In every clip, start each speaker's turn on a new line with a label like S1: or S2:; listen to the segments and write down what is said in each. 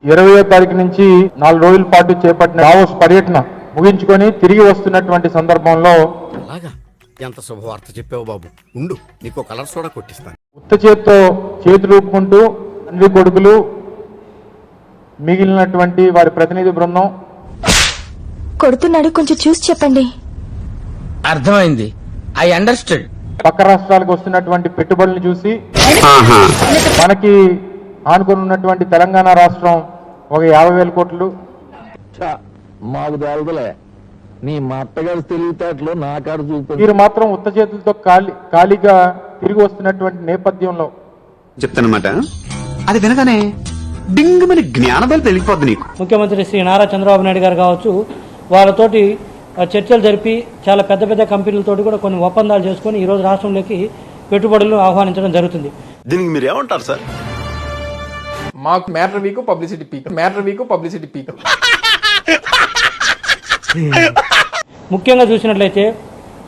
S1: 20వ తారీఖు నుంచి 4 రోజుల పాటు చేపట్టిన దావోస్ పర్యటన ముగించుకొని తిరిగి వస్తున్నటువంటి సందర్భంలో
S2: ఎంత శుభవార్త చెప్పావు బాబు, ఉండు నీకు కలర్ సోడా కొట్టిస్తాను.
S1: ఉత్త చేత్తో చేతులు ఊపుకుంటూ తండ్రి కొడుకులు మిగిలినటువంటి వారి ప్రతినిధి బృందం
S3: కొడుతున్నాడు, కొంచెం చూసి చెప్పండి.
S4: అర్థమైంది, ఐ అండర్స్టాండ్.
S1: పక్క రాష్ట్రాలకు వస్తున్నటువంటి పెట్టుబడులను చూసి మనకి ఆనుకొని ఉన్నటువంటి తెలంగాణ రాష్ట్రం ఒక 50,000 కోట్లు.
S5: మాకు తెలుదులే, నీ మట్టగారు తెలివితేటలు నా కాడ చూపి
S1: మీరు మాత్రం ఉత్త చేతులతో ఖాళీగా తిరిగి వస్తున్నటువంటి నేపథ్యంలో
S6: చెప్తానమాట. అది వినగానే డింగ్ మన జ్ఞానబలి తెలియపోద్ది నీకు.
S7: ముఖ్యమంత్రి శ్రీ నారా చంద్రబాబు నాయుడు గారు కావచ్చు, వాళ్ళతోటి చర్చలు జరిపి చాలా పెద్ద పెద్ద కంపెనీలతోటి కూడా కొన్ని ఒప్పందాలు చేసుకొని ఈరోజు రాష్ట్రంలోకి పెట్టుబడులను ఆహ్వానించడం జరుగుతుంది.
S6: దీనికి మీరు ఏమంటారు సార్?
S8: మాకు మ్యాటర్ వీక్ పబ్లిసిటీ పీక్.
S7: ముఖ్యంగా చూసినట్లయితే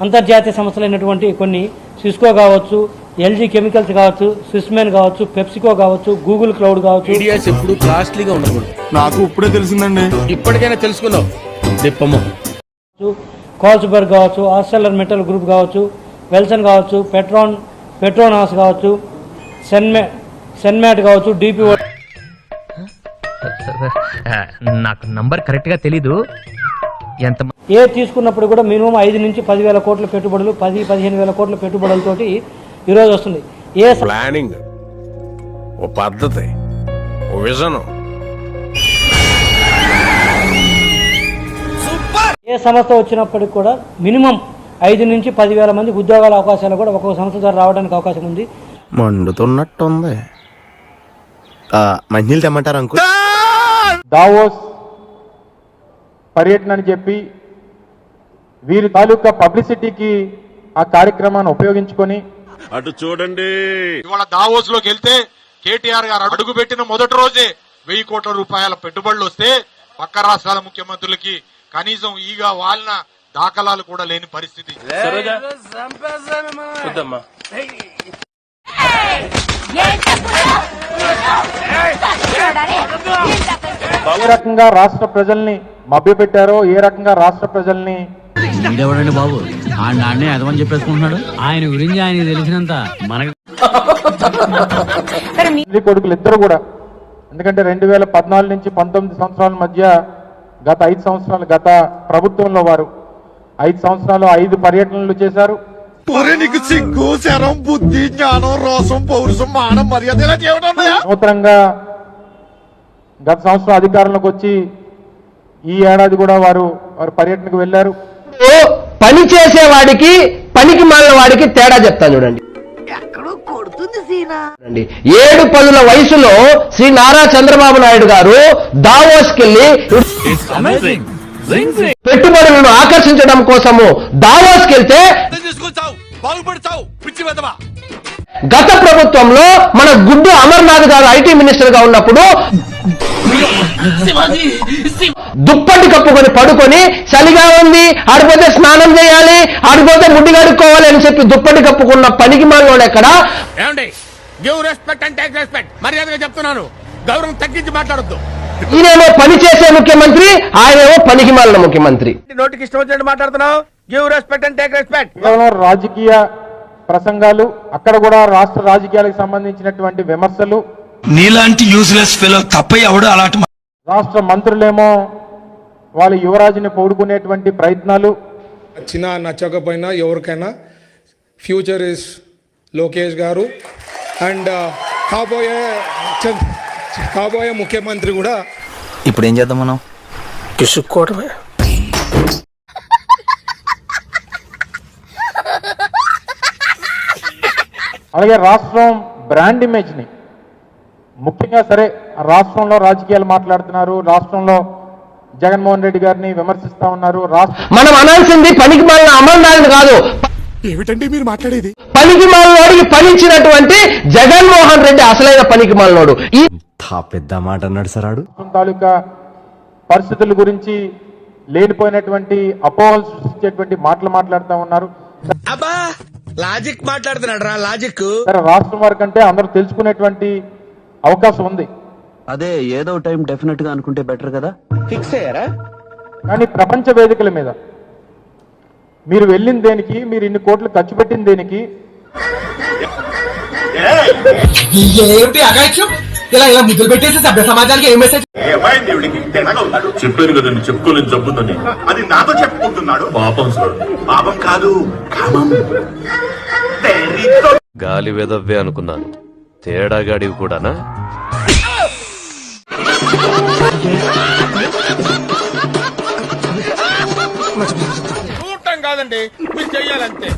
S7: అంతర్జాతీయ సంస్థలైనటువంటి కొన్ని సిస్కో కావచ్చు, ఎల్జీ కెమికల్స్ కావచ్చు, స్విస్మెన్ కావచ్చు, పెప్సికో కావచ్చు, గూగుల్ క్లౌడ్ కావచ్చు.
S4: ఐడియాస్ ఎప్పుడు కాస్ట్లీగా ఉండకూడదు.
S5: నాకు ఇప్పుడే తెలిసిందండి.
S4: ఇప్పటికైనా తెలుసుకున్నావు.
S7: కాల్స్బర్గ్ కావచ్చు, ఆర్సెలర్ మెటల్ గ్రూప్ కావచ్చు, వెల్సన్ కావచ్చు, పెట్రోనాస్ కావచ్చు, సెన్మాట్ కావచ్చు, డిపి.
S9: నాకు నంబర్ కరెక్ట్ గా తెలీదు. ఎంత
S7: ఏ తీసుకున్నప్పుడు కూడా మినిమం 5 నుంచి 10,000 కోట్ల పెట్టుబడులు, 10-15,000 కోట్ల పెట్టుబడులతోటి ఈరోజు వస్తుంది.
S2: ప్లానింగ్, ఓ పద్ధతి, ఓ విజన్.
S7: ఏ సంస్థ వచ్చినప్పటికి కూడా మినిమం 5 నుంచి 10,000 మంది ఉద్యోగాల అవకాశాలు కూడా ఒక్కొక్క సంస్థ ద్వారా రావడానికి అవకాశం ఉంది.
S5: మండుతున్నట్టుంది. మంచినీళ్ళు తెమ్మంటారు అంకుల్?
S1: దావోస్ పర్యటన అని చెప్పి వీరి తాలూకా పబ్లిసిటీకి ఆ కార్యక్రమాన్ని ఉపయోగించుకొని
S6: అటు చూడండి.
S10: ఇవాళ దావోస్ లోకి వెళ్తే కేటీఆర్ గారు అడుగు పెట్టిన మొదటి రోజే 1,000 కోట్ల రూపాయల పెట్టుబడులు వస్తే పక్క రాష్ట్రాల ముఖ్యమంత్రులకి కనీసం ఈగా వాలిన దాఖలాలు కూడా లేని పరిస్థితి.
S1: ఏ రకంగా రాష్ట్ర ప్రజల్ని మభ్యపెట్టారో, ఏ రకంగా రాష్ట్ర ప్రజల్ని
S9: బాబు ఆడిని అదమని చెప్పేసుకుంటున్నాడు. ఆయన గురించి ఆయన తెలిసినంత మనకి
S1: తండ్రి కొడుకులు ఇద్దరు కూడా, ఎందుకంటే 2014 నుంచి 19 సంవత్సరాల మధ్య గత 5 సంవత్సరాలు గత ప్రభుత్వంలో వారు 5 సంవత్సరాలు 5 పర్యటనలు చేశారు.
S2: నీకు సిగ్గు, శరం, బుద్ధి, జ్ఞానం, రోసం, పౌరుషం, మానం, మర్యాద
S1: నూతనంగా గత సంవత్సరం అధికారంలోకి వచ్చి ఈ ఏడాది కూడా వారు పర్యటనకు వెళ్లారు.
S4: పని చేసేవాడికి పనికి మాలిన వాడికి తేడా చెప్తాను చూడండి. 7 పదుల వయసులో శ్రీ నారా చంద్రబాబు నాయుడు గారు దావోస్ కెళ్లి పెట్టుబడులను ఆకర్షించడం కోసము దావోస్ కెళ్తే గత ప్రభుత్వంలో మన గుడ్డు అమర్నాథ్ గారు ఐటీ మినిస్టర్ గా ఉన్నప్పుడు దుప్పటి కప్పుకొని పడుకొని చలిగా ఉంది, ఆడిపోతే స్నానం చేయాలి, ఆడిపోతే ముడ్డి కడుక్కోవాలి అని చెప్పి దుప్పటి కప్పుకున్న పనికి మాలోడు ఎక్కడ?
S2: మర్యాదగా చెప్తున్నాను, గౌరవం తగ్గించి మాట్లాడొద్దు.
S4: ఈయనేమో పని చేసే ముఖ్యమంత్రి, ఆయనేమో పనికి మాలిన ముఖ్యమంత్రి.
S2: నోటికి ఇష్టం వచ్చినట్టు మాట్లాడుతున్నావు. Give respect and take respect.
S1: కేవలం రాజకీయ ప్రసంగాలు, అక్కడ కూడా రాష్ట్ర రాజకీయాలకు సంబంధించినటువంటి విమర్శలు.
S4: నీలాంటి యూజ్లెస్ ఫెలో తప్ప ఎవడు అలాంటి
S1: రాష్ట్ర మంత్రులేమో వాళ్ళ యువరాజుని పౌడుకునేటువంటి ప్రయత్నాలు.
S8: నచ్చినా నచ్చకపోయినా ఎవరికైనా ఫ్యూచర్ ఇస్ లోకేష్ గారు అండ్ కాబోయే ముఖ్యమంత్రి కూడా.
S5: ఇప్పుడు ఏం చేద్దాం మనం?
S4: కిసుక్కోవడమే.
S1: అలాగే రాష్ట్రం బ్రాండ్ ఇమేజ్ ని ముఖ్యంగా సరే రాష్ట్రంలో రాజకీయాలు మాట్లాడుతున్నారు, రాష్ట్రంలో జగన్మోహన్ రెడ్డి గారిని విమర్శిస్తా ఉన్నారు.
S4: మనం అనాల్సింది పనికి మాలిన అమర్నాథ్ కాదు.
S2: ఏమిటండి మీరు మాట్లాడేది?
S4: పనికి మాలినోడికి పనిచ్చినటువంటి జగన్మోహన్ రెడ్డి అసలైన పనికి మాలినోడు. ఈ
S5: పెద్ద మాట అన్నాడు సార్.
S1: తాలూకా పరిస్థితుల గురించి లేనిపోయినటువంటి అపోహలు సృష్టించేటువంటి మాటలు మాట్లాడుతూ ఉన్నారు.
S4: లాజిక్ మాట్లాడుతున్నాడు రా, లాజిక్.
S1: రాష్ట్రం వరకు అంటే అందరూ తెలుసుకునేటువంటి అవకాశం ఉంది.
S6: అదే ఏదో టైం డెఫినెట్ గా అనుకుంటే బెటర్ కదా. ఫిక్స్ అయ్యారా?
S1: కానీ ప్రపంచ వేదికల మీద మీరు వెళ్ళిన దేనికి, మీరు ఇన్ని కోట్లు ఖర్చు పెట్టిన దేనికి?
S2: ఇలా ముద్దులు పెట్టేసి సభ్య సమాజానికి ఏం మెసేజ్? చెప్పాను కదండి, చెప్పుకోలేని జబ్బుందని. అది నాతో చెప్పుకుంటున్నాడు. పాపం సార్, పాపం కాదు కామం.
S5: గాలి వెదవ్వే అనుకున్నాను, తేడాగాడివి కూడానా?
S2: చూడటం కాదండి, మీరు చెయ్యాలంతే.